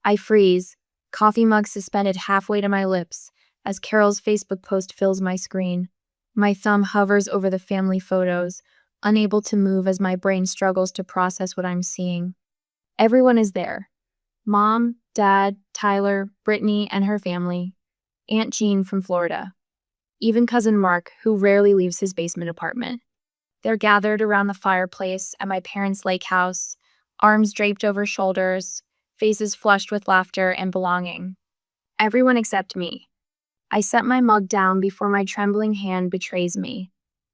I freeze, coffee mug suspended halfway to my lips, as Carol's Facebook post fills my screen. My thumb hovers over the family photos, unable to move as my brain struggles to process what I'm seeing. Everyone is there. Mom, Dad, Tyler, Brittany, and her family. Aunt Jean from Florida. Even cousin Mark, who rarely leaves his basement apartment. They're gathered around the fireplace at my parents' lake house, arms draped over shoulders, faces flushed with laughter and belonging. Everyone except me. I set my mug down before my trembling hand betrays me.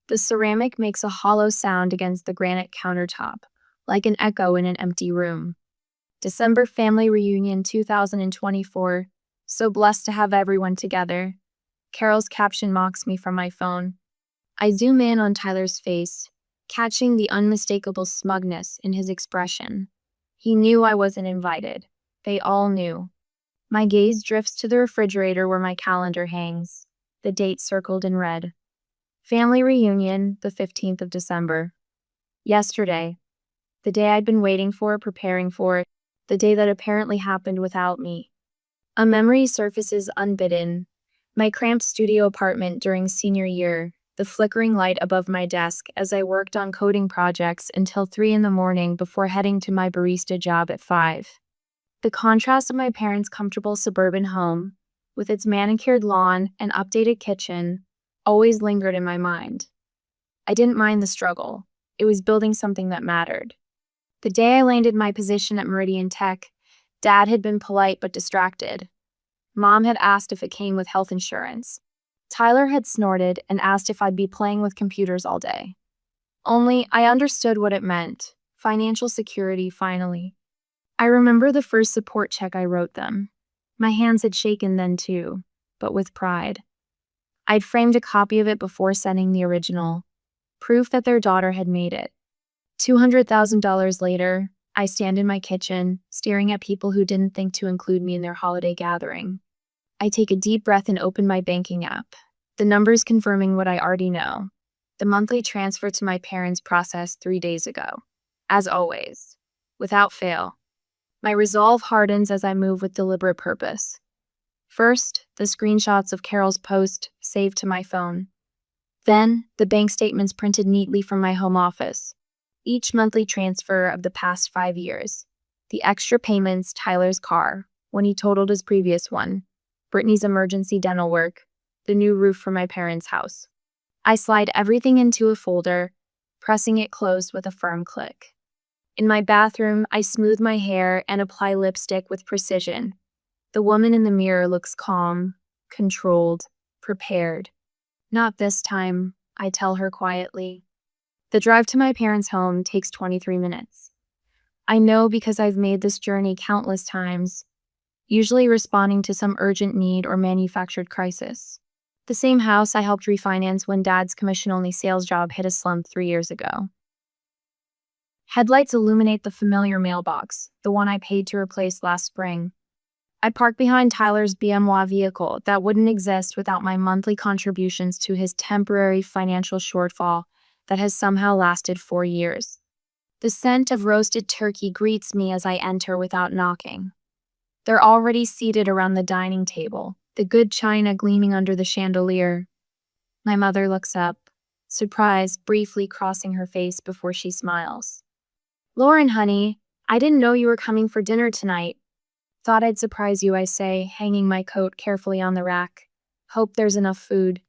The ceramic makes a hollow sound against the granite countertop, like an echo in an empty room. December family reunion 2024. So blessed to have everyone together. Carol's caption mocks me from my phone. I zoom in on Tyler's face, catching the unmistakable smugness in his expression. He knew I wasn't invited. They all knew. My gaze drifts to the refrigerator where my calendar hangs, the date circled in red. Family reunion, the 15th of December. Yesterday, the day I'd been waiting for, preparing for, the day that apparently happened without me. A memory surfaces unbidden. My cramped studio apartment during senior year, the flickering light above my desk as I worked on coding projects until 3 in the morning before heading to my barista job at 5. The contrast of my parents' comfortable suburban home, with its manicured lawn and updated kitchen, always lingered in my mind. I didn't mind the struggle. It was building something that mattered. The day I landed my position at Meridian Tech, Dad had been polite but distracted. Mom had asked if it came with health insurance. Tyler had snorted and asked if I'd be playing with computers all day. Only I understood what it meant. Financial security, finally. I remember the first support check I wrote them. My hands had shaken then too, but with pride. I'd framed a copy of it before sending the original. Proof that their daughter had made it. $200,000 later, I stand in my kitchen, staring at people who didn't think to include me in their holiday gathering. I take a deep breath and open my banking app. The numbers confirming what I already know. The monthly transfer to my parents processed 3 days ago. As always. Without fail. My resolve hardens as I move with deliberate purpose. First, the screenshots of Carol's post saved to my phone. Then, the bank statements printed neatly from my home office. Each monthly transfer of the past 5 years. The extra payments, Tyler's car, when he totaled his previous one. Brittany's emergency dental work. The new roof for my parents' house. I slide everything into a folder, pressing it closed with a firm click. In my bathroom, I smooth my hair and apply lipstick with precision. The woman in the mirror looks calm, controlled, prepared. Not this time, I tell her quietly. The drive to my parents' home takes 23 minutes. I know because I've made this journey countless times, usually responding to some urgent need or manufactured crisis. The same house I helped refinance when Dad's commission-only sales job hit a slump 3 years ago. Headlights illuminate the familiar mailbox, the one I paid to replace last spring. I park behind Tyler's BMW vehicle that wouldn't exist without my monthly contributions to his temporary financial shortfall that has somehow lasted 4 years. The scent of roasted turkey greets me as I enter without knocking. They're already seated around the dining table, the good china gleaming under the chandelier. My mother looks up, surprise briefly crossing her face before she smiles. "Lauren, honey, I didn't know you were coming for dinner tonight." "Thought I'd surprise you," I say, hanging my coat carefully on the rack. "Hope there's enough food."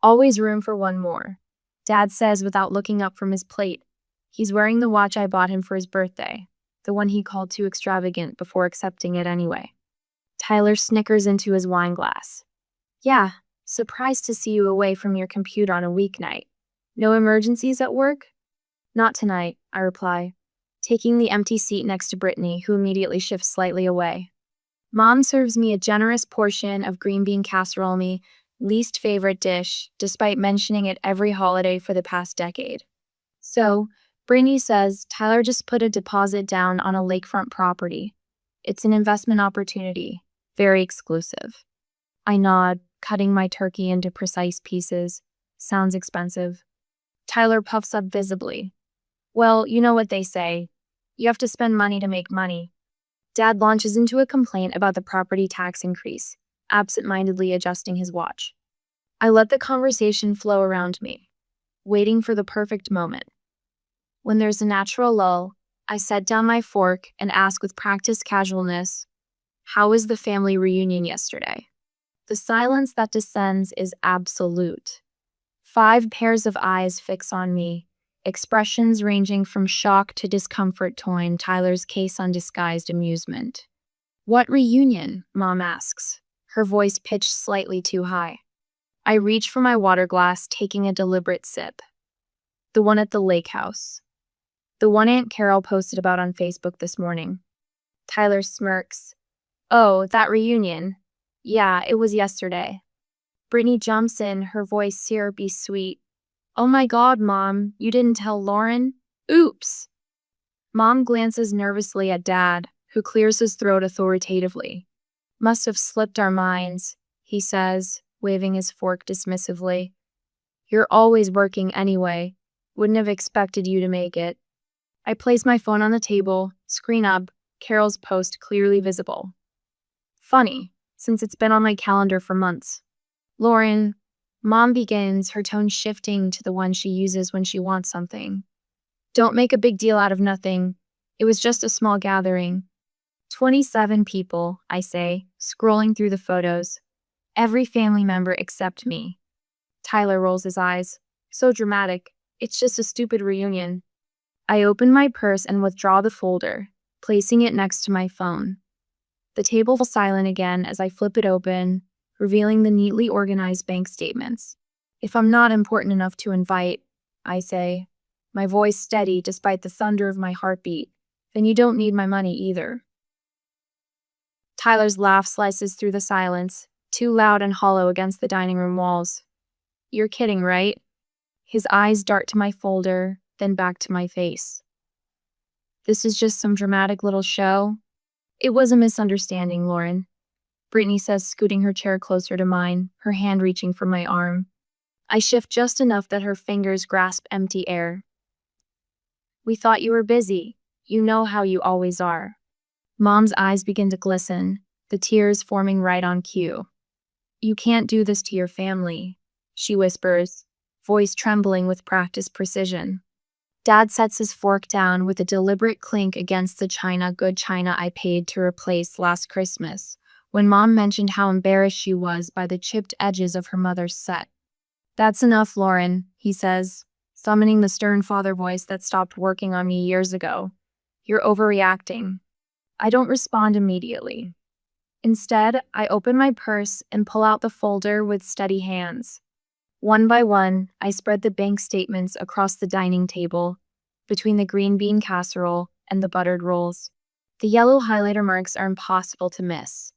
"Always room for one more," Dad says without looking up from his plate. He's wearing the watch I bought him for his birthday, the one he called too extravagant before accepting it anyway. Tyler snickers into his wine glass. "Yeah, surprised to see you away from your computer on a weeknight. No emergencies at work?" "Not tonight," I reply, taking the empty seat next to Brittany, who immediately shifts slightly away. Mom serves me a generous portion of green bean casserole, my least favorite dish, despite mentioning it every holiday for the past decade. "So, Brittany says Tyler just put a deposit down on a lakefront property. It's an investment opportunity, very exclusive." I nod, cutting my turkey into precise pieces. Sounds expensive. Tyler puffs up visibly. "Well, you know what they say. You have to spend money to make money." Dad launches into a complaint about the property tax increase, absent-mindedly adjusting his watch. I let the conversation flow around me, waiting for the perfect moment. When there's a natural lull, I set down my fork and ask with practiced casualness, "How was the family reunion yesterday?" The silence that descends is absolute. 5 pairs of eyes fix on me, expressions ranging from shock to discomfort toying Tyler's case on disguised amusement. "What reunion?" Mom asks, her voice pitched slightly too high. I reach for my water glass, taking a deliberate sip. "The one at the lake house. The one Aunt Carol posted about on Facebook this morning." Tyler smirks. "Oh, that reunion. Yeah, it was yesterday." Brittany jumps in, her voice syrupy sweet. "Oh my God, Mom, you didn't tell Lauren? Oops." Mom glances nervously at Dad, who clears his throat authoritatively. "Must have slipped our minds," he says, waving his fork dismissively. "You're always working anyway. Wouldn't have expected you to make it." I place my phone on the table, screen up, Carol's post clearly visible. Funny, since it's been on my calendar for months. "Lauren," Mom begins, her tone shifting to the one she uses when she wants something. "Don't make a big deal out of nothing. It was just a small gathering." 27 people, I say, scrolling through the photos. Every family member except me. Tyler rolls his eyes. "So dramatic. It's just a stupid reunion." I open my purse and withdraw the folder, placing it next to my phone. The table falls silent again as I flip it open, revealing the neatly organized bank statements. "If I'm not important enough to invite," I say, my voice steady despite the thunder of my heartbeat, "then you don't need my money either." Tyler's laugh slices through the silence, too loud and hollow against the dining room walls. "You're kidding, right?" His eyes dart to my folder, then back to my face. "This is just some dramatic little show?" "It was a misunderstanding, Lauren," Brittany says, scooting her chair closer to mine, her hand reaching for my arm. I shift just enough that her fingers grasp empty air. "We thought you were busy. You know how you always are." Mom's eyes begin to glisten, the tears forming right on cue. "You can't do this to your family," she whispers, voice trembling with practiced precision. Dad sets his fork down with a deliberate clink against the good china I paid to replace last Christmas, when Mom mentioned how embarrassed she was by the chipped edges of her mother's set. "That's enough, Lauren," he says, summoning the stern father voice that stopped working on me years ago. "You're overreacting." I don't respond immediately. Instead, I open my purse and pull out the folder with steady hands. One by one, I spread the bank statements across the dining table, between the green bean casserole and the buttered rolls. The yellow highlighter marks are impossible to miss.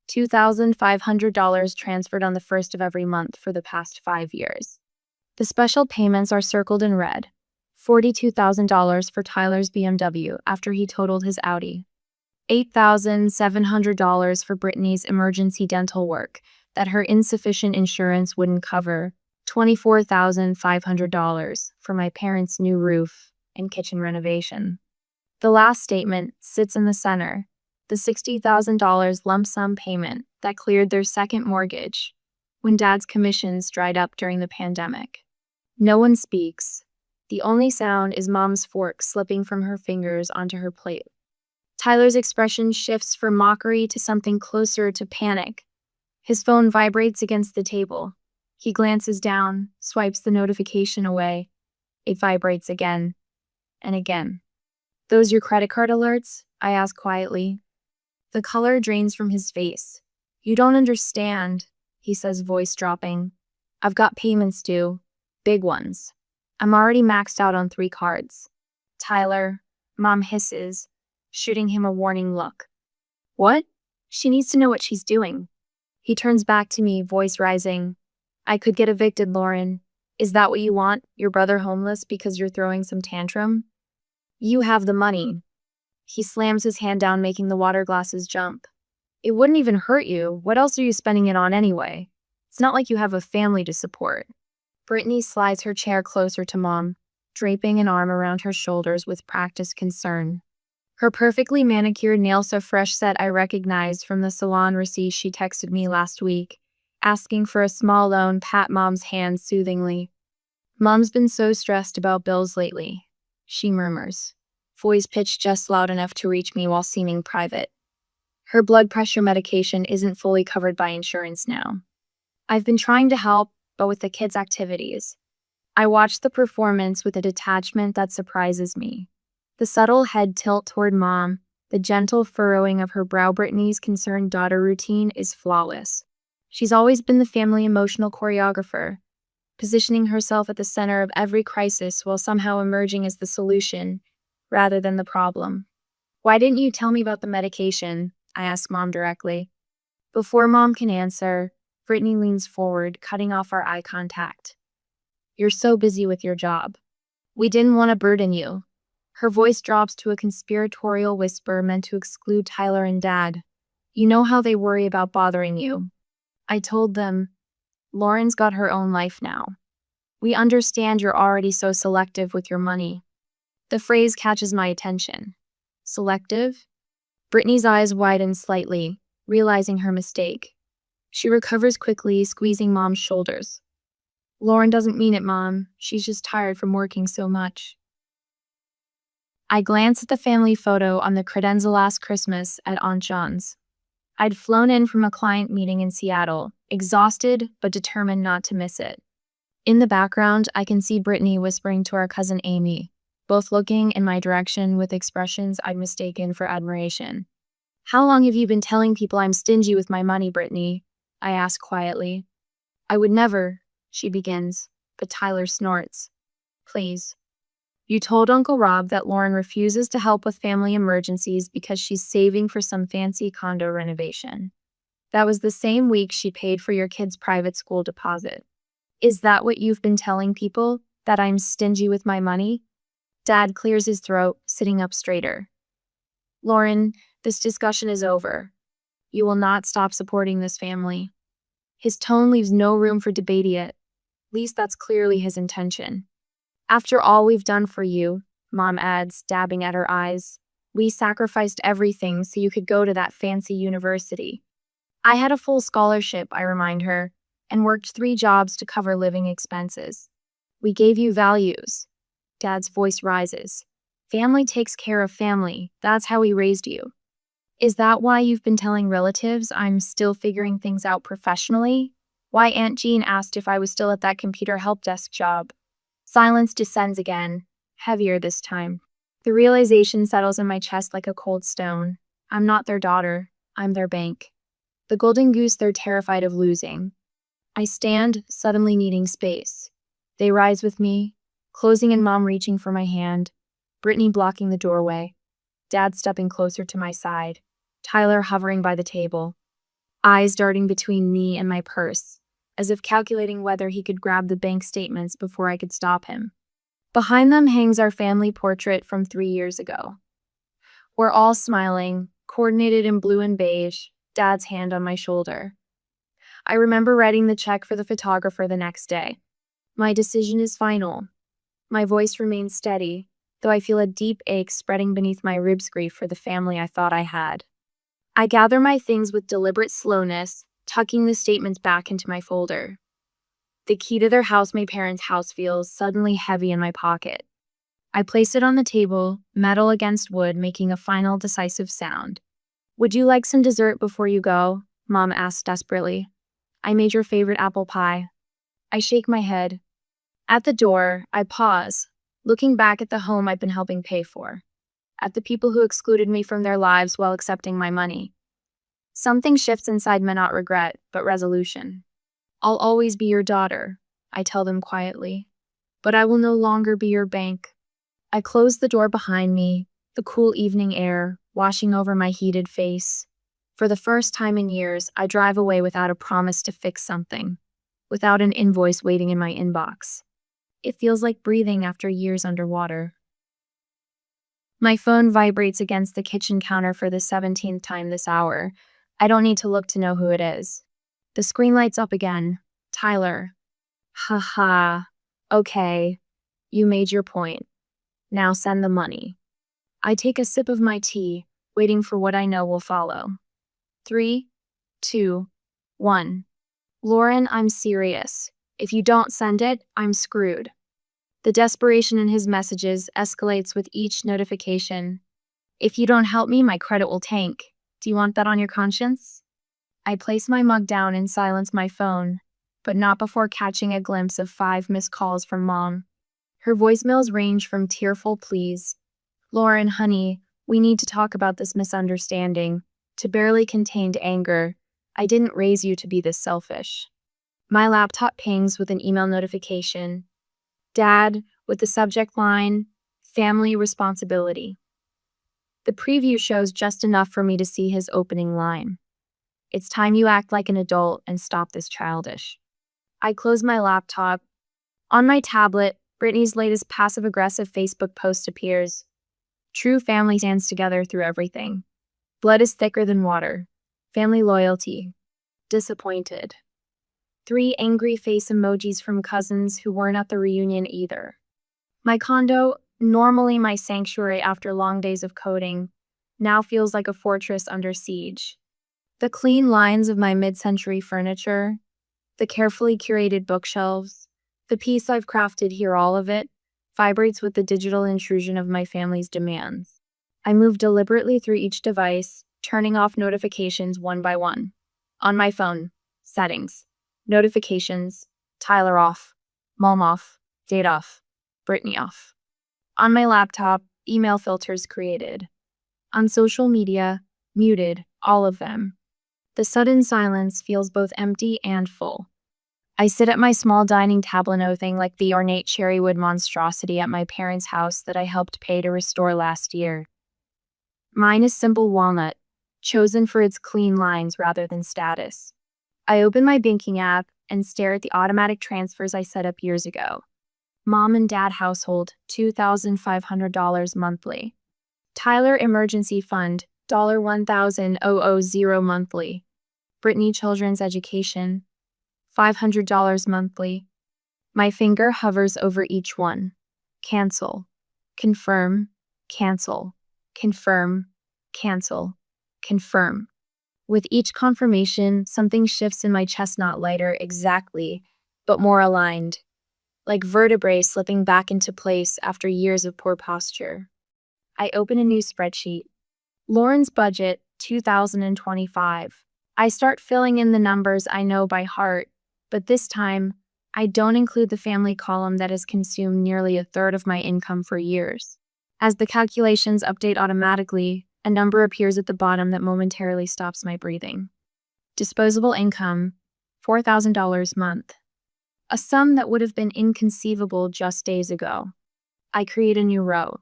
$2,500 transferred on the first of every month for the past 5 years. The special payments are circled in red. $42,000 for Tyler's BMW after he totaled his Audi. $8,700 for Brittany's emergency dental work that her insufficient insurance wouldn't cover. $24,500 for my parents' new roof and kitchen renovation. The last statement sits in the center, the $60,000 lump sum payment that cleared their second mortgage when Dad's commissions dried up during the pandemic. No one speaks. The only sound is Mom's fork slipping from her fingers onto her plate. Tyler's expression shifts from mockery to something closer to panic. His phone vibrates against the table. He glances down, swipes the notification away. It vibrates again and again. "Those your credit card alerts?" I ask quietly. The color drains from his face. "You don't understand," he says, voice dropping. "I've got payments due. Big ones. I'm already maxed out on 3 cards." "Tyler," Mom hisses, shooting him a warning look. "What?" She needs to know what she's doing. He turns back to me, voice rising. "I could get evicted, Lauren. Is that what you want? Your brother homeless because you're throwing some tantrum? You have the money." He slams his hand down, making the water glasses jump. "It wouldn't even hurt you. What else are you spending it on anyway? It's not like you have a family to support." Brittany slides her chair closer to Mom, draping an arm around her shoulders with practiced concern. Her perfectly manicured nails so fresh set I recognized from the salon receipt she texted me last week, asking for a small loan. Pat Mom's hand soothingly. Mom's been so stressed about bills lately, she murmurs, voice pitched just loud enough to reach me while seeming private. Her blood pressure medication isn't fully covered by insurance now. I've been trying to help, but with the kids' activities. I watch the performance with a detachment that surprises me. The subtle head tilt toward Mom, the gentle furrowing of her brow. Brittany's concerned daughter routine is flawless. She's always been the family emotional choreographer, positioning herself at the center of every crisis while somehow emerging as the solution rather than the problem. Why didn't you tell me about the medication? I ask Mom directly. Before Mom can answer, Brittany leans forward, cutting off our eye contact. You're so busy with your job. We didn't want to burden you. Her voice drops to a conspiratorial whisper meant to exclude Tyler and Dad. You know how they worry about bothering you. I told them, Lauren's got her own life now. We understand you're already so selective with your money. The phrase catches my attention. Selective? Brittany's eyes widen slightly, realizing her mistake. She recovers quickly, squeezing Mom's shoulders. Lauren doesn't mean it, Mom. She's just tired from working so much. I glance at the family photo on the credenza last Christmas at Aunt John's. I'd flown in from a client meeting in Seattle, exhausted but determined not to miss it. In the background, I can see Brittany whispering to our cousin Amy, both looking in my direction with expressions I'd mistaken for admiration. How long have you been telling people I'm stingy with my money, Brittany? I ask quietly. I would never, she begins, but Tyler snorts. Please. You told Uncle Rob that Lauren refuses to help with family emergencies because she's saving for some fancy condo renovation. That was the same week she paid for your kid's private school deposit. Is that what you've been telling people? That I'm stingy with my money? Dad clears his throat, sitting up straighter. Lauren, this discussion is over. You will not stop supporting this family. His tone leaves no room for debate yet. At least that's clearly his intention. After all we've done for you, Mom adds, dabbing at her eyes, we sacrificed everything so you could go to that fancy university. I had a full scholarship, I remind her, and worked 3 jobs to cover living expenses. We gave you values. Dad's voice rises. Family takes care of family. That's how we raised you. Is that why you've been telling relatives I'm still figuring things out professionally? Why Aunt Jean asked if I was still at that computer help desk job? Silence descends again, heavier this time. The realization settles in my chest like a cold stone. I'm not their daughter. I'm their bank. The golden goose they're terrified of losing. I stand, suddenly needing space. They rise with me, closing in, Mom reaching for my hand, Brittany blocking the doorway, Dad stepping closer to my side, Tyler hovering by the table, eyes darting between me and my purse, as if calculating whether he could grab the bank statements before I could stop him. Behind them hangs our family portrait from 3 years ago. We're all smiling, coordinated in blue and beige, Dad's hand on my shoulder. I remember writing the check for the photographer the next day. My decision is final. My voice remains steady, though I feel a deep ache spreading beneath my ribs. Grief for the family I thought I had. I gather my things with deliberate slowness, tucking the statements back into my folder. The key to their house, my parents' house, feels suddenly heavy in my pocket. I place it on the table, metal against wood, making a final decisive sound. Would you like some dessert before you go? Mom asks desperately. I made your favorite apple pie. I shake my head. At the door, I pause, looking back at the home I've been helping pay for, at the people who excluded me from their lives while accepting my money. Something shifts inside me, not regret, but resolution. I'll always be your daughter, I tell them quietly, but I will no longer be your bank. I close the door behind me, the cool evening air washing over my heated face. For the first time in years, I drive away without a promise to fix something, without an invoice waiting in my inbox. It feels like breathing after years underwater. My phone vibrates against the kitchen counter for the 17th time this hour. I don't need to look to know who it is. The screen lights up again. Tyler. Ha ha. Okay. You made your point. Now send the money. I take a sip of my tea, waiting for what I know will follow. 3, 2, 1. Lauren, I'm serious. If you don't send it, I'm screwed. The desperation in his messages escalates with each notification. If you don't help me, my credit will tank. Do you want that on your conscience? I place my mug down and silence my phone, but not before catching a glimpse of 5 missed calls from Mom. Her voicemails range from tearful pleas, "Lauren, honey, we need to talk about this misunderstanding," to barely contained anger, "I didn't raise you to be this selfish." My laptop pings with an email notification. Dad, with the subject line, "Family Responsibility." The preview shows just enough for me to see his opening line. "It's time you act like an adult and stop this childish." I close my laptop. On my tablet, Brittany's latest passive-aggressive Facebook post appears. "True family stands together through everything. Blood is thicker than water. Family loyalty. Disappointed." 3 angry face emojis from cousins who weren't at the reunion either. My condo, normally my sanctuary after long days of coding, now feels like a fortress under siege. The clean lines of my mid-century furniture, the carefully curated bookshelves, the piece I've crafted here, all of it, vibrates with the digital intrusion of my family's demands. I move deliberately through each device, turning off notifications one by one. On my phone, settings, notifications, Tyler off, Mom off, date off, Brittany off. On my laptop, email filters created. On social media, muted, all of them. The sudden silence feels both empty and full. I sit at my small dining table nothing like the ornate cherrywood monstrosity at my parents' house that I helped pay to restore last year. Mine is simple walnut, chosen for its clean lines rather than status. I open my banking app and stare at the automatic transfers I set up years ago. Mom and Dad household, $2,500 monthly. Tyler emergency fund, $1,000 monthly. Brittany children's education, $500 monthly. My finger hovers over each one. Cancel. Confirm. Cancel. Confirm. Cancel. Confirm. With each confirmation, something shifts in my chest, not lighter exactly, but more aligned. Like vertebrae slipping back into place after years of poor posture. I open a new spreadsheet. Lauren's budget, 2025. I start filling in the numbers I know by heart, but this time, I don't include the family column that has consumed nearly a third of my income for years. As the calculations update automatically, a number appears at the bottom that momentarily stops my breathing. Disposable income, $4,000 month. A sum that would have been inconceivable just days ago. I create a new row.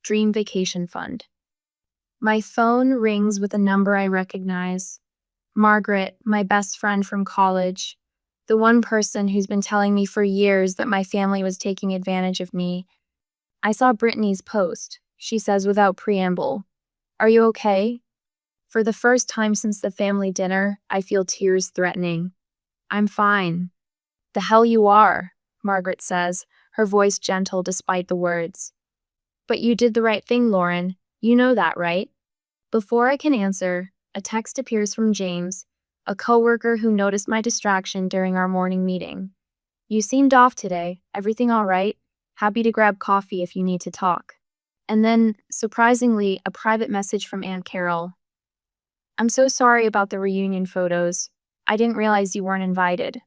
Dream vacation fund. My phone rings with a number I recognize. Margaret, my best friend from college. The one person who's been telling me for years that my family was taking advantage of me. I saw Brittany's post. She says without preamble, "Are you okay?" For the first time since the family dinner, I feel tears threatening. "I'm fine." "The hell you are," Margaret says, her voice gentle despite the words. "But you did the right thing, Lauren. You know that, right?" Before I can answer, a text appears from James, a coworker who noticed my distraction during our morning meeting. "You seemed off today. Everything all right? Happy to grab coffee if you need to talk." And then, surprisingly, a private message from Aunt Carol. "I'm so sorry about the reunion photos. I didn't realize you weren't invited.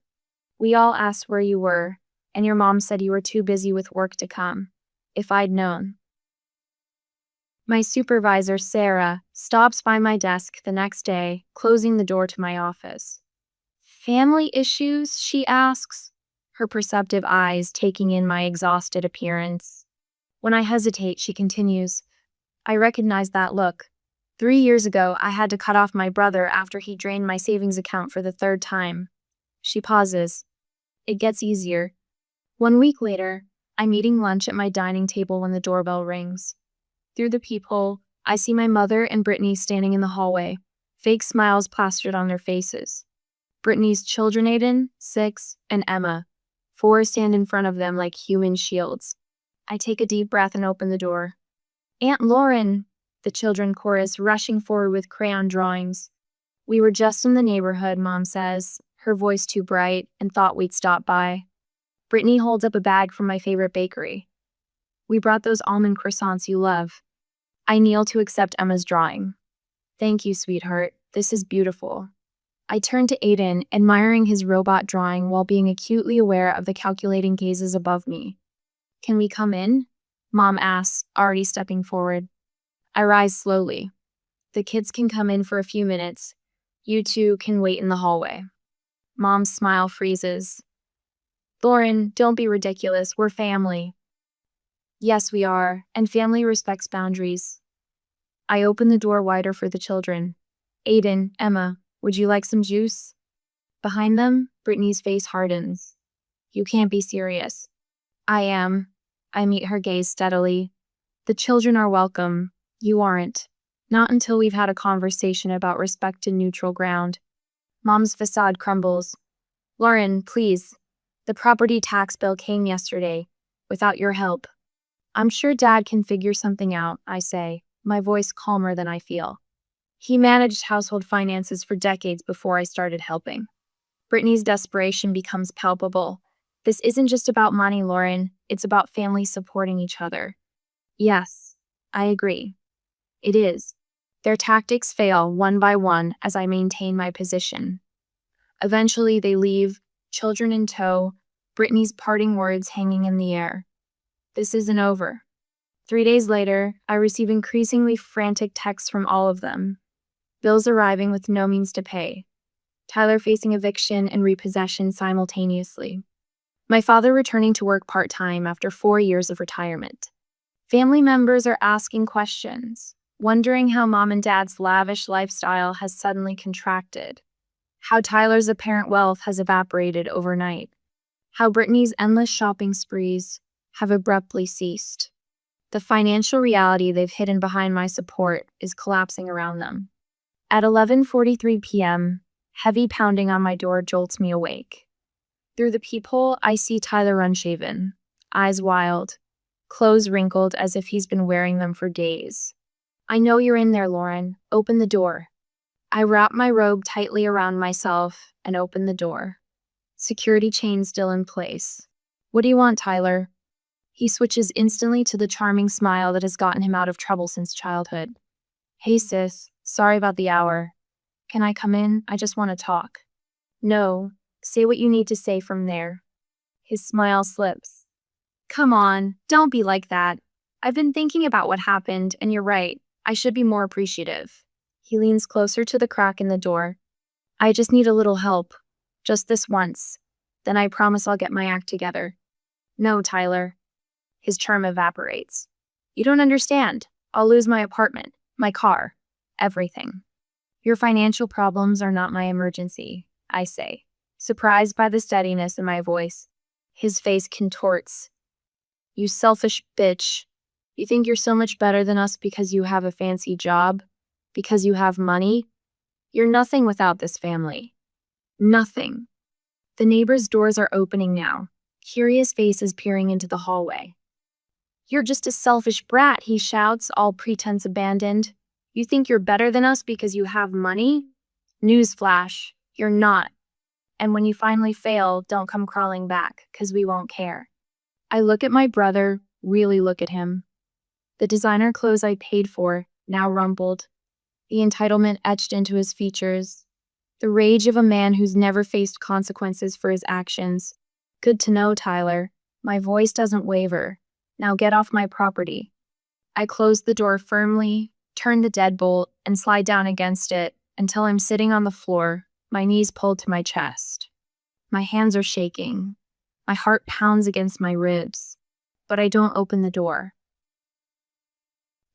We all asked where you were, and your mom said you were too busy with work to come. If I'd known." My supervisor, Sarah, stops by my desk the next day, closing the door to my office. "Family issues?" she asks, her perceptive eyes taking in my exhausted appearance. When I hesitate, she continues, "I recognize that look. 3 years ago, I had to cut off my brother after he drained my savings account for the 3rd time." She pauses. It gets easier. 1 week later, I'm eating lunch at my dining table when the doorbell rings. Through the peephole, I see my mother and Brittany standing in the hallway, fake smiles plastered on their faces. Brittany's children, Aiden, 6, and Emma, 4, stand in front of them like human shields. I take a deep breath and open the door. Aunt Lauren, the children chorus, rushing forward with crayon drawings. We were just in the neighborhood, Mom says, her voice too bright, and thought we'd stop by. Brittany holds up a bag from my favorite bakery. We brought those almond croissants you love. I kneel to accept Emma's drawing. Thank you, sweetheart. This is beautiful. I turn to Aiden, admiring his robot drawing while being acutely aware of the calculating gazes above me. Can we come in? Mom asks, already stepping forward. I rise slowly. The kids can come in for a few minutes. You two can wait in the hallway. Mom's smile freezes. Lauren, don't be ridiculous. We're family. Yes, we are, and family respects boundaries. I open the door wider for the children. Aiden, Emma, would you like some juice? Behind them, Brittany's face hardens. You can't be serious. I am. I meet her gaze steadily. The children are welcome. You aren't. Not until we've had a conversation about respect and neutral ground. Mom's facade crumbles. Lauren, please. The property tax bill came yesterday, without your help. I'm sure Dad can figure something out, I say, my voice calmer than I feel. He managed household finances for decades before I started helping. Brittany's desperation becomes palpable. This isn't just about money, Lauren. It's about families supporting each other. Yes, I agree. It is. Their tactics fail one by one as I maintain my position. Eventually, they leave, children in tow, Brittany's parting words hanging in the air. This isn't over. 3 days later, I receive increasingly frantic texts from all of them. Bills arriving with no means to pay. Tyler facing eviction and repossession simultaneously. My father returning to work part-time after 4 years of retirement. Family members are asking questions, wondering how Mom and Dad's lavish lifestyle has suddenly contracted. How Tyler's apparent wealth has evaporated overnight. How Brittany's endless shopping sprees have abruptly ceased. The financial reality they've hidden behind my support is collapsing around them. At 11:43 p.m., heavy pounding on my door jolts me awake. Through the peephole, I see Tyler unshaven, eyes wild, clothes wrinkled as if he's been wearing them for days. I know you're in there, Lauren. Open the door. I wrap my robe tightly around myself and open the door. Security chain still in place. What do you want, Tyler? He switches instantly to the charming smile that has gotten him out of trouble since childhood. Hey sis, sorry about the hour. Can I come in? I just want to talk. No, say what you need to say from there. His smile slips. Come on, don't be like that. I've been thinking about what happened, and you're right. I should be more appreciative. He leans closer to the crack in the door. I just need a little help. Just this once. Then I promise I'll get my act together. No, Tyler. His charm evaporates. You don't understand. I'll lose my apartment, my car, everything. Your financial problems are not my emergency, I say, surprised by the steadiness in my voice. His face contorts. You selfish bitch. You think you're so much better than us because you have a fancy job? Because you have money? You're nothing without this family. Nothing. The neighbors' doors are opening now, curious faces peering into the hallway. You're just a selfish brat, he shouts, all pretense abandoned. You think you're better than us because you have money? Newsflash, you're not. And when you finally fail, don't come crawling back, 'cause we won't care. I look at my brother, really look at him. The designer clothes I paid for, now rumpled. The entitlement etched into his features. The rage of a man who's never faced consequences for his actions. Good to know, Tyler. My voice doesn't waver. Now get off my property. I close the door firmly, turn the deadbolt, and slide down against it until I'm sitting on the floor, my knees pulled to my chest. My hands are shaking. My heart pounds against my ribs, but I don't open the door.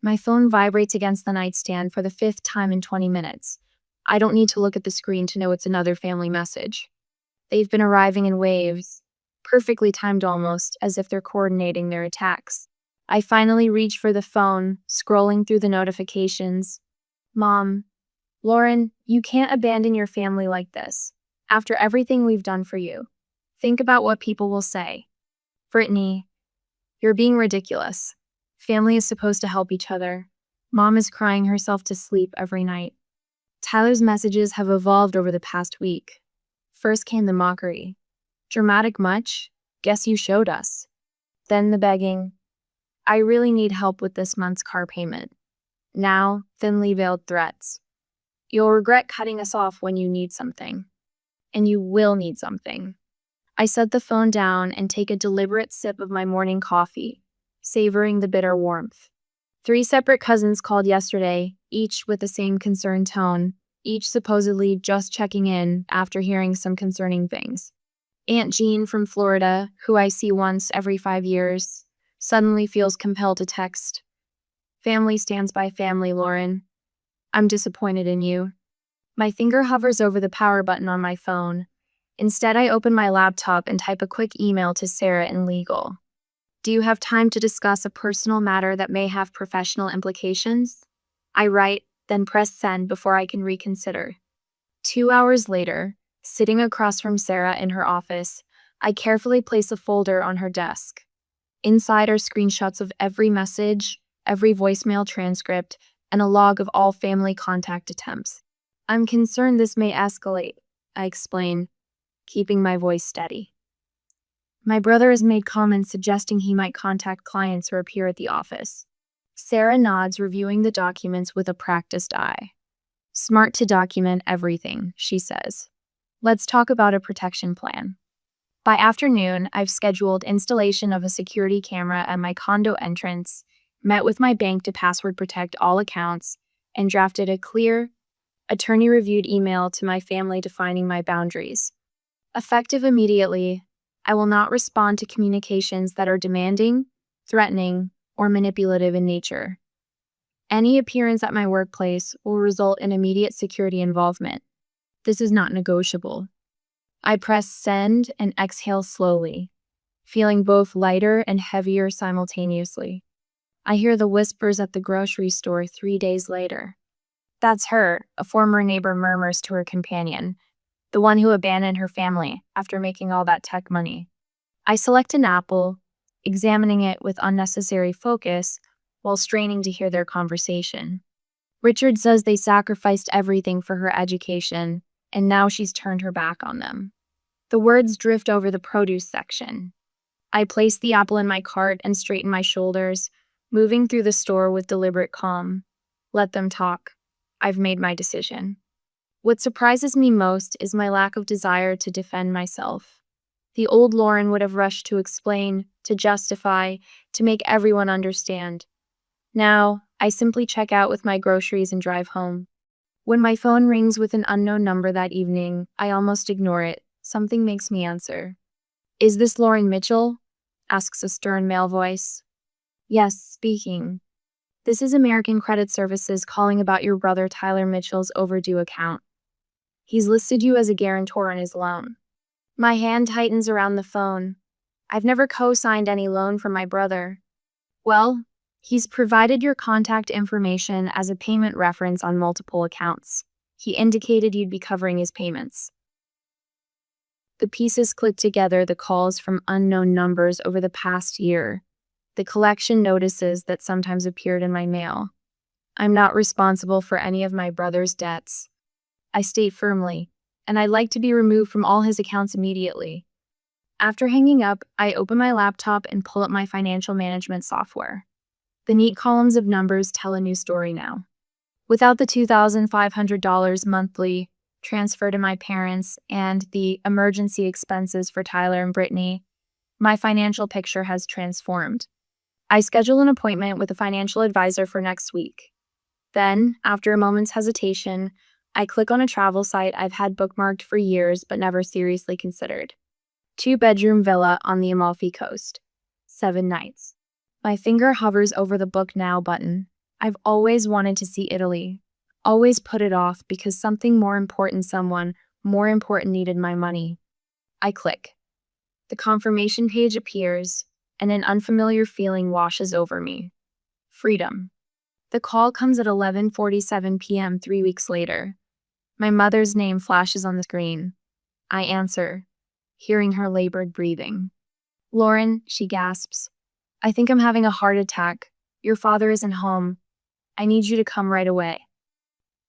My phone vibrates against the nightstand for the 5th time in 20 minutes. I don't need to look at the screen to know it's another family message. They've been arriving in waves, perfectly timed almost, as if they're coordinating their attacks. I finally reach for the phone, scrolling through the notifications. Mom, Lauren, you can't abandon your family like this. After everything we've done for you. Think about what people will say. Brittany, you're being ridiculous. Family is supposed to help each other. Mom is crying herself to sleep every night. Tyler's messages have evolved over the past week. First came the mockery. Dramatic much? Guess you showed us. Then the begging. I really need help with this month's car payment. Now, thinly veiled threats. You'll regret cutting us off when you need something. And you will need something. I set the phone down and take a deliberate sip of my morning coffee, savoring the bitter warmth. 3 separate cousins called yesterday, each with the same concerned tone, each supposedly just checking in after hearing some concerning things. Aunt Jean from Florida, who I see once every 5 years, suddenly feels compelled to text. Family stands by family, Lauren. I'm disappointed in you. My finger hovers over the power button on my phone. Instead, I open my laptop and type a quick email to Sarah in legal. Do you have time to discuss a personal matter that may have professional implications? I write, then press send before I can reconsider. 2 hours later, sitting across from Sarah in her office, I carefully place a folder on her desk. Inside are screenshots of every message, every voicemail transcript, and a log of all family contact attempts. I'm concerned this may escalate, I explain, keeping my voice steady. My brother has made comments suggesting he might contact clients or appear at the office. Sarah nods, reviewing the documents with a practiced eye. Smart to document everything, she says. Let's talk about a protection plan. By afternoon, I've scheduled installation of a security camera at my condo entrance, met with my bank to password protect all accounts, and drafted a clear, attorney-reviewed email to my family defining my boundaries. Effective immediately, I will not respond to communications that are demanding, threatening, or manipulative in nature. Any appearance at my workplace will result in immediate security involvement. This is not negotiable. I press send and exhale slowly, feeling both lighter and heavier simultaneously. I hear the whispers at the grocery store 3 days later. That's her, a former neighbor murmurs to her companion, the one who abandoned her family after making all that tech money. I select an apple, examining it with unnecessary focus while straining to hear their conversation. Richard says they sacrificed everything for her education, and now she's turned her back on them. The words drift over the produce section. I place the apple in my cart and straighten my shoulders, moving through the store with deliberate calm. Let them talk. I've made my decision. What surprises me most is my lack of desire to defend myself. The old Lauren would have rushed to explain, to justify, to make everyone understand. Now, I simply check out with my groceries and drive home. When my phone rings with an unknown number that evening, I almost ignore it. Something makes me answer. Is this Lauren Mitchell? Asks a stern male voice. Yes, speaking. This is American Credit Services calling about your brother Tyler Mitchell's overdue account. He's listed you as a guarantor on his loan. My hand tightens around the phone. I've never co-signed any loan for my brother. Well, he's provided your contact information as a payment reference on multiple accounts. He indicated you'd be covering his payments. The pieces click together, the calls from unknown numbers over the past year, the collection notices that sometimes appeared in my mail. I'm not responsible for any of my brother's debts. I state firmly, and I'd like to be removed from all his accounts immediately. After hanging up, I open my laptop and pull up my financial management software. The neat columns of numbers tell a new story now. Without the $2,500 monthly transfer to my parents and the emergency expenses for Tyler and Brittany, my financial picture has transformed. I schedule an appointment with a financial advisor for next week. Then, after a moment's hesitation, I click on a travel site I've had bookmarked for years but never seriously considered. 2-bedroom villa on the Amalfi Coast. 7 nights. My finger hovers over the Book Now button. I've always wanted to see Italy. Always put it off because something someone more important needed my money. I click. The confirmation page appears, and an unfamiliar feeling washes over me. Freedom. The call comes at 11:47 p.m. 3 weeks later. My mother's name flashes on the screen. I answer, hearing her labored breathing. Lauren, she gasps. I think I'm having a heart attack. Your father isn't home. I need you to come right away.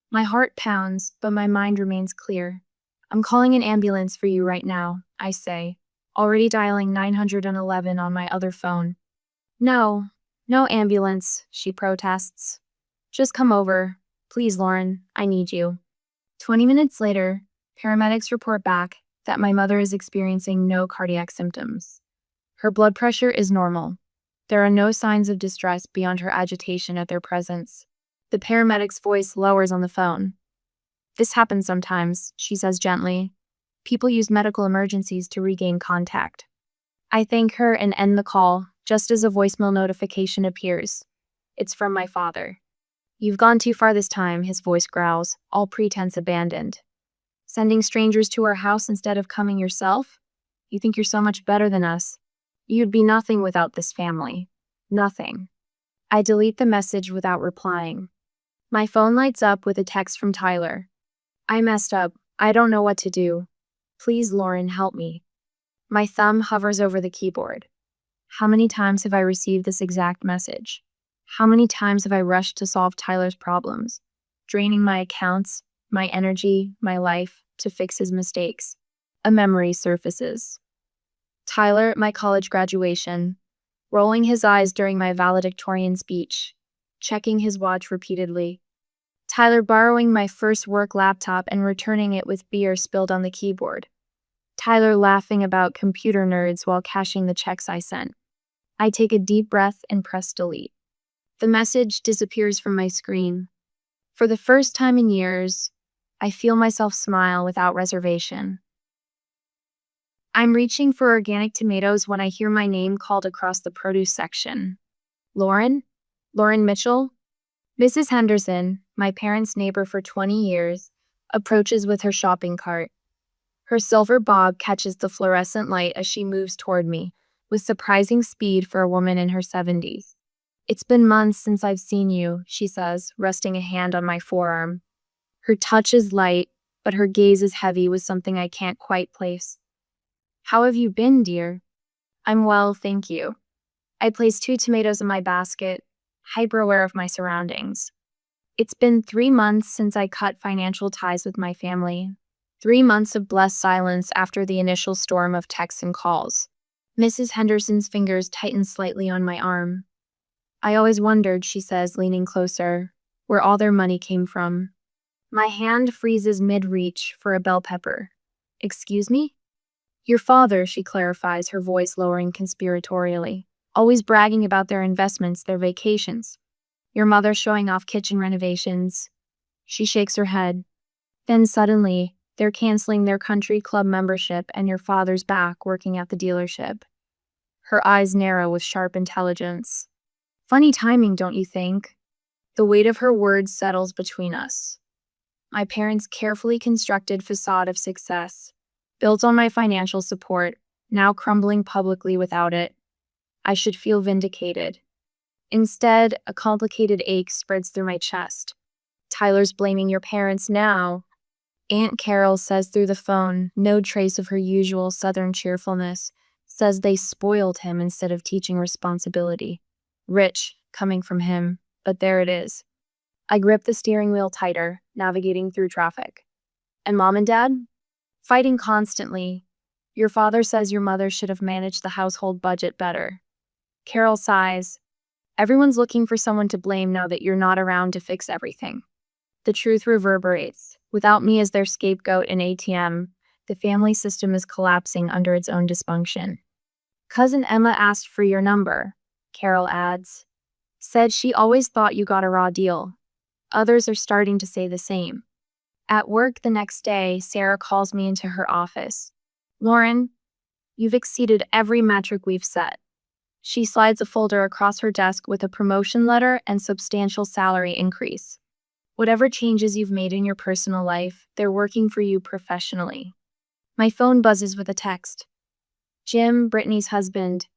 My heart pounds, but my mind remains clear. I'm calling an ambulance for you right now, I say, already dialing 911 on my other phone. No, no ambulance, she protests. Just come over. Please, Lauren, I need you. 20 minutes later, paramedics report back that my mother is experiencing no cardiac symptoms. Her blood pressure is normal. There are no signs of distress beyond her agitation at their presence. The paramedic's voice lowers on the phone. This happens sometimes, she says gently. People use medical emergencies to regain contact. I thank her and end the call, just as a voicemail notification appears. It's from my father. You've gone too far this time, his voice growls, all pretense abandoned. Sending strangers to our house instead of coming yourself? You think you're so much better than us. You'd be nothing without this family. Nothing. I delete the message without replying. My phone lights up with a text from Tyler. I messed up. I don't know what to do. Please, Lauren, help me. My thumb hovers over the keyboard. How many times have I received this exact message? How many times have I rushed to solve Tyler's problems, draining my accounts, my energy, my life, to fix his mistakes? A memory surfaces. Tyler at my college graduation, rolling his eyes during my valedictorian speech, checking his watch repeatedly. Tyler borrowing my first work laptop and returning it with beer spilled on the keyboard. Tyler laughing about computer nerds while cashing the checks I sent. I take a deep breath and press delete. The message disappears from my screen. For the first time in years, I feel myself smile without reservation. I'm reaching for organic tomatoes when I hear my name called across the produce section. Lauren? Lauren Mitchell? Mrs. Henderson, my parents' neighbor for 20 years, approaches with her shopping cart. Her silver bob catches the fluorescent light as she moves toward me, with surprising speed for a woman in her 70s. It's been months since I've seen you, she says, resting a hand on my forearm. Her touch is light, but her gaze is heavy with something I can't quite place. How have you been, dear? I'm well, thank you. I place 2 tomatoes in my basket, hyper-aware of my surroundings. It's been 3 months since I cut financial ties with my family. 3 months of blessed silence after the initial storm of texts and calls. Mrs. Henderson's fingers tighten slightly on my arm. I always wondered, she says, leaning closer, where all their money came from. My hand freezes mid-reach for a bell pepper. Excuse me? Your father, she clarifies, her voice lowering conspiratorially. Always bragging about their investments, their vacations. Your mother showing off kitchen renovations. She shakes her head. Then suddenly, they're canceling their country club membership and your father's back working at the dealership. Her eyes narrow with sharp intelligence. Funny timing, don't you think? The weight of her words settles between us. My parents' carefully constructed facade of success, built on my financial support, now crumbling publicly without it. I should feel vindicated. Instead, a complicated ache spreads through my chest. Tyler's blaming your parents now. Aunt Carol says through the phone, no trace of her usual Southern cheerfulness, says they spoiled him instead of teaching responsibility. Rich, coming from him, but there it is. I grip the steering wheel tighter, navigating through traffic. And Mom and Dad? Fighting constantly. Your father says your mother should have managed the household budget better. Carol sighs. Everyone's looking for someone to blame now that you're not around to fix everything. The truth reverberates. Without me as their scapegoat and ATM, the family system is collapsing under its own dysfunction. Cousin Emma asked for your number, Carol adds. Said she always thought you got a raw deal. Others are starting to say the same. At work the next day, Sarah calls me into her office. Lauren, you've exceeded every metric we've set. She slides a folder across her desk with a promotion letter and substantial salary increase. Whatever changes you've made in your personal life, they're working for you professionally. My phone buzzes with a text. Jim, Brittany's husband.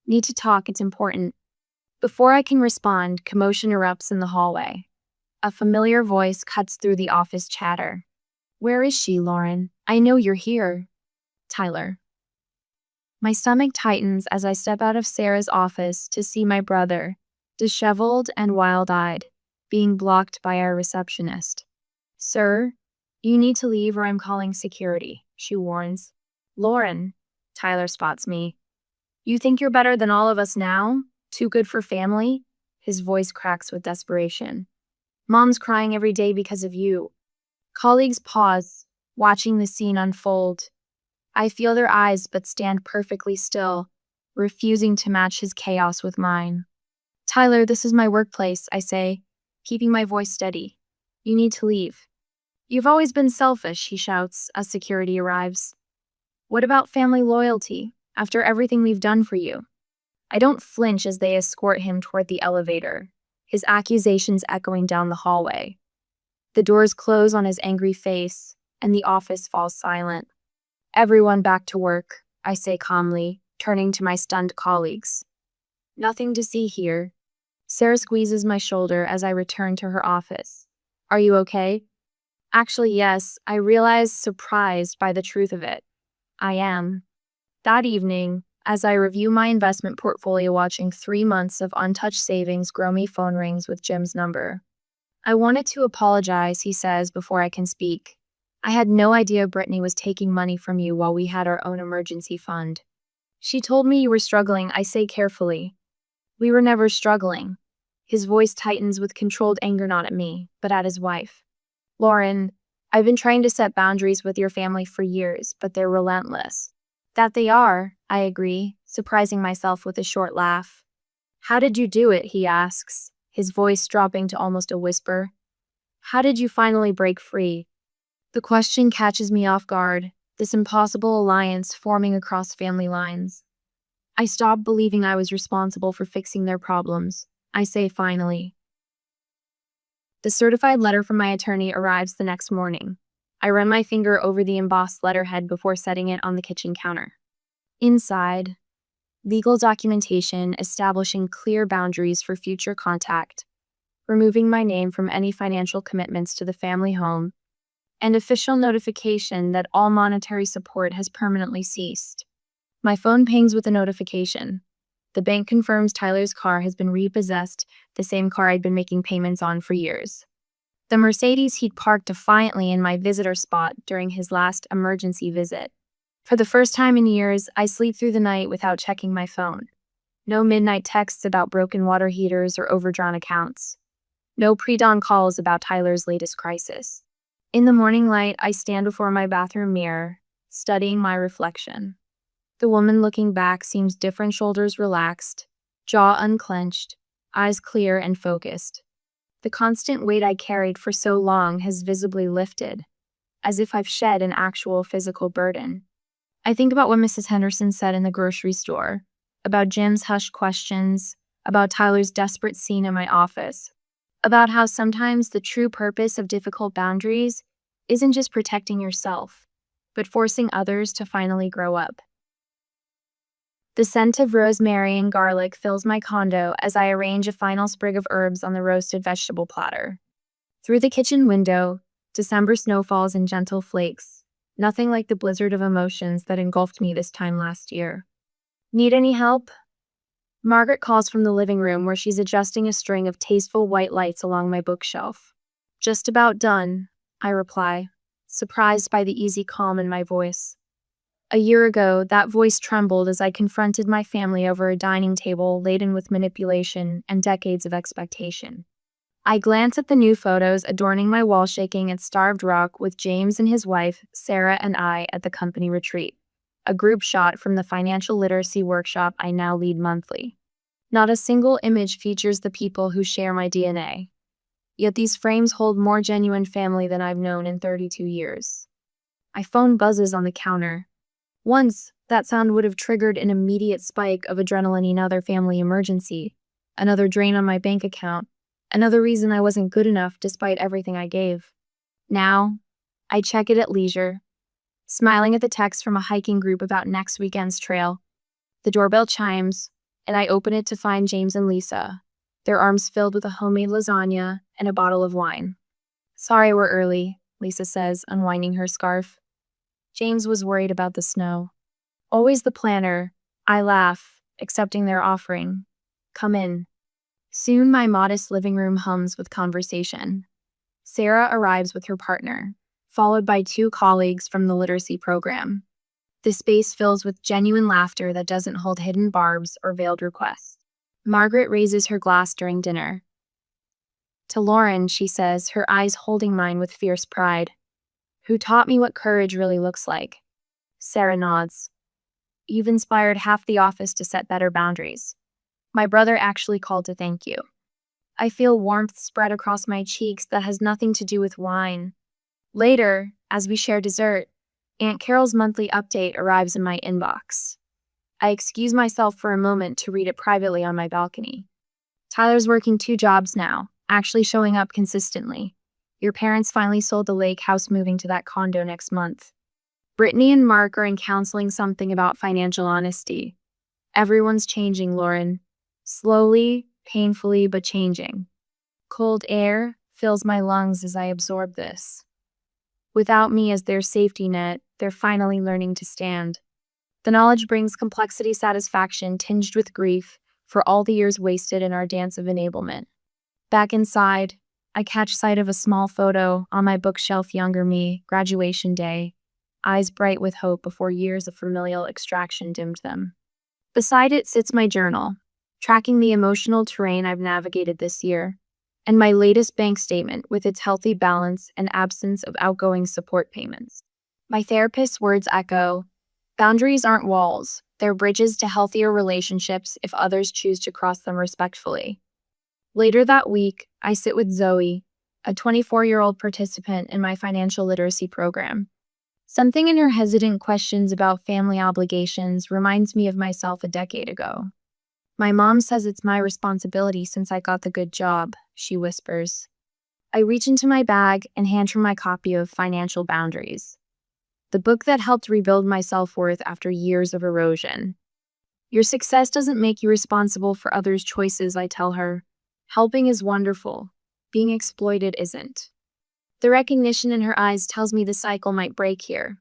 Need to talk, it's important. Before I can respond, commotion erupts in the hallway. A familiar voice cuts through the office chatter. Where is she, Lauren? I know you're here. Tyler. My stomach tightens as I step out of Sarah's office to see my brother, disheveled and wild-eyed, being blocked by our receptionist. "Sir, you need to leave or I'm calling security," she warns. "Lauren," Tyler spots me. "You think you're better than all of us now? Too good for family?" His voice cracks with desperation. "Mom's crying every day because of you." Colleagues pause, watching the scene unfold. I feel their eyes but stand perfectly still, refusing to match his chaos with mine. "Tyler, this is my workplace," I say, keeping my voice steady. "You need to leave." "You've always been selfish," he shouts as security arrives. "What about family loyalty, after everything we've done for you?" I don't flinch as they escort him toward the elevator, his accusations echoing down the hallway. The doors close on his angry face, and the office falls silent. "Everyone back to work," I say calmly, turning to my stunned colleagues. "Nothing to see here." Sarah squeezes my shoulder as I return to her office. "Are you okay?" Actually, yes, I realize, surprised by the truth of it. I am. That evening, as I review my investment portfolio watching 3 months of untouched savings grow, my phone rings with Jim's number. "I wanted to apologize," he says before I can speak. "I had no idea Brittany was taking money from you while we had our own emergency fund." "She told me you were struggling," I say carefully. "We were never struggling." His voice tightens with controlled anger, not at me, but at his wife. "Lauren, I've been trying to set boundaries with your family for years, but they're relentless." "That they are," I agree, surprising myself with a short laugh. "How did you do it?" he asks, his voice dropping to almost a whisper. "How did you finally break free?" The question catches me off guard, this impossible alliance forming across family lines. "I stopped believing I was responsible for fixing their problems," I say finally. The certified letter from my attorney arrives the next morning. I run my finger over the embossed letterhead before setting it on the kitchen counter. Inside, legal documentation establishing clear boundaries for future contact, removing my name from any financial commitments to the family home, and official notification that all monetary support has permanently ceased. My phone pings with a notification. The bank confirms Tyler's car has been repossessed, the same car I'd been making payments on for years. The Mercedes he'd parked defiantly in my visitor spot during his last emergency visit. For the first time in years, I sleep through the night without checking my phone. No midnight texts about broken water heaters or overdrawn accounts. No pre-dawn calls about Tyler's latest crisis. In the morning light, I stand before my bathroom mirror, studying my reflection. The woman looking back seems different, shoulders relaxed, jaw unclenched, eyes clear and focused. The constant weight I carried for so long has visibly lifted, as if I've shed an actual physical burden. I think about what Mrs. Henderson said in the grocery store, about Jim's hushed questions, about Tyler's desperate scene in my office, about how sometimes the true purpose of difficult boundaries isn't just protecting yourself, but forcing others to finally grow up. The scent of rosemary and garlic fills my condo as I arrange a final sprig of herbs on the roasted vegetable platter. Through the kitchen window, December snow falls in gentle flakes, nothing like the blizzard of emotions that engulfed me this time last year. "Need any help?" Margaret calls from the living room where she's adjusting a string of tasteful white lights along my bookshelf. "Just about done," I reply, surprised by the easy calm in my voice. A year ago, that voice trembled as I confronted my family over a dining table laden with manipulation and decades of expectation. I glance at the new photos adorning my wall, shaking at Starved Rock with James and his wife, Sarah, and I at the company retreat, a group shot from the financial literacy workshop I now lead monthly. Not a single image features the people who share my DNA. Yet these frames hold more genuine family than I've known in 32 years. My phone buzzes on the counter. Once, that sound would have triggered an immediate spike of adrenaline, another family emergency, another drain on my bank account, another reason I wasn't good enough despite everything I gave. Now, I check it at leisure, smiling at the text from a hiking group about next weekend's trail. The doorbell chimes, and I open it to find James and Lisa, their arms filled with a homemade lasagna and a bottle of wine. "Sorry we're early," Lisa says, unwinding her scarf. James was worried about the snow. "Always the planner," I laugh, accepting their offering. "Come in." Soon my modest living room hums with conversation. Sarah arrives with her partner, followed by two colleagues from the literacy program. The space fills with genuine laughter that doesn't hold hidden barbs or veiled requests. Margaret raises her glass during dinner. To Lauren, she says, her eyes holding mine with fierce pride, "Who taught me what courage really looks like?" Sarah nods. "You've inspired half the office to set better boundaries. My brother actually called to thank you." I feel warmth spread across my cheeks that has nothing to do with wine. Later, as we share dessert, Aunt Carol's monthly update arrives in my inbox. I excuse myself for a moment to read it privately on my balcony. "Tyler's working 2 jobs now, actually showing up consistently. Your parents finally sold the lake house, moving to that condo next month. Brittany and Mark are in counseling, something about financial honesty. Everyone's changing, Lauren. Slowly, painfully, but changing." Cold air fills my lungs as I absorb this. Without me as their safety net, they're finally learning to stand. The knowledge brings complexity, satisfaction tinged with grief for all the years wasted in our dance of enablement. Back inside, I catch sight of a small photo on my bookshelf, younger me, graduation day, eyes bright with hope before years of familial extraction dimmed them. Beside it sits my journal, tracking the emotional terrain I've navigated this year, and my latest bank statement with its healthy balance and absence of outgoing support payments. My therapist's words echo, "Boundaries aren't walls, they're bridges to healthier relationships if others choose to cross them respectfully." Later that week, I sit with Zoe, a 24-year-old participant in my financial literacy program. Something in her hesitant questions about family obligations reminds me of myself a decade ago. "My mom says it's my responsibility since I got the good job," she whispers. I reach into my bag and hand her my copy of Financial Boundaries, the book that helped rebuild my self-worth after years of erosion. "Your success doesn't make you responsible for others' choices," I tell her. "Helping is wonderful. Being exploited isn't." The recognition in her eyes tells me the cycle might break here.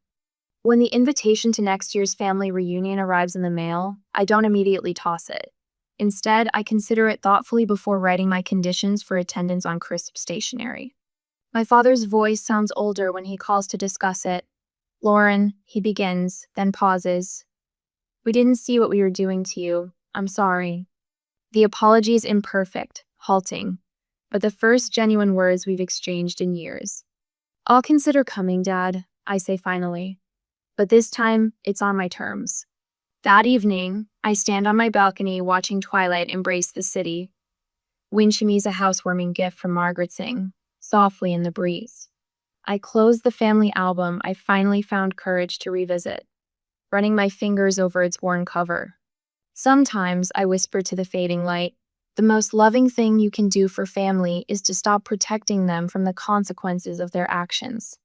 When the invitation to next year's family reunion arrives in the mail, I don't immediately toss it. Instead, I consider it thoughtfully before writing my conditions for attendance on crisp stationery. My father's voice sounds older when he calls to discuss it. "Lauren," he begins, then pauses. "We didn't see what we were doing to you. I'm sorry." The apology is imperfect, halting, but the first genuine words we've exchanged in years. "I'll consider coming, Dad," I say finally. But this time, it's on my terms. That evening, I stand on my balcony watching twilight embrace the city. Wind chimneys, a housewarming gift from Margaret, sing softly in the breeze. I close the family album I finally found courage to revisit, running my fingers over its worn cover. Sometimes I whisper to the fading light, "The most loving thing you can do for family is to stop protecting them from the consequences of their actions."